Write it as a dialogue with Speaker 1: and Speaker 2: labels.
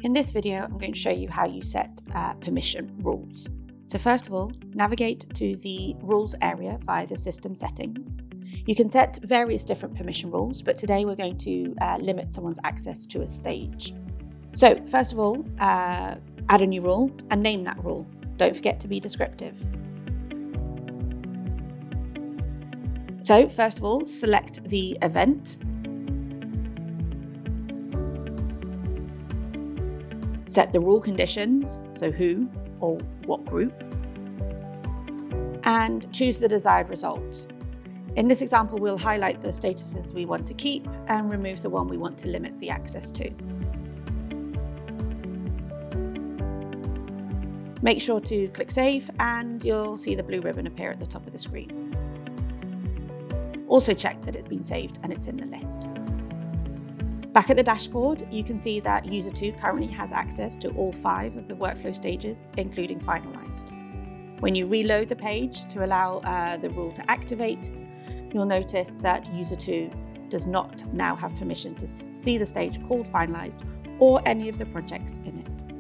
Speaker 1: In this video, I'm going to show you how you set permission rules. So first of all, navigate to the rules area via the system settings. You can set various different permission rules, but today we're going to limit someone's access to a stage. So first of all, add a new rule and name that rule. Don't forget to be descriptive. So first of all, select the event. Set the rule conditions, so who or what group, and choose the desired result. In this example, we'll highlight the statuses we want to keep and remove the one we want to limit the access to. Make sure to click Save and you'll see the blue ribbon appear at the top of the screen. Also check that it's been saved and it's in the list. Back at the dashboard, you can see that user 2 currently has access to all 5 of the workflow stages, including finalized. When you reload the page to allow the rule to activate, you'll notice that user 2 does not now have permission to see the stage called finalized or any of the projects in it.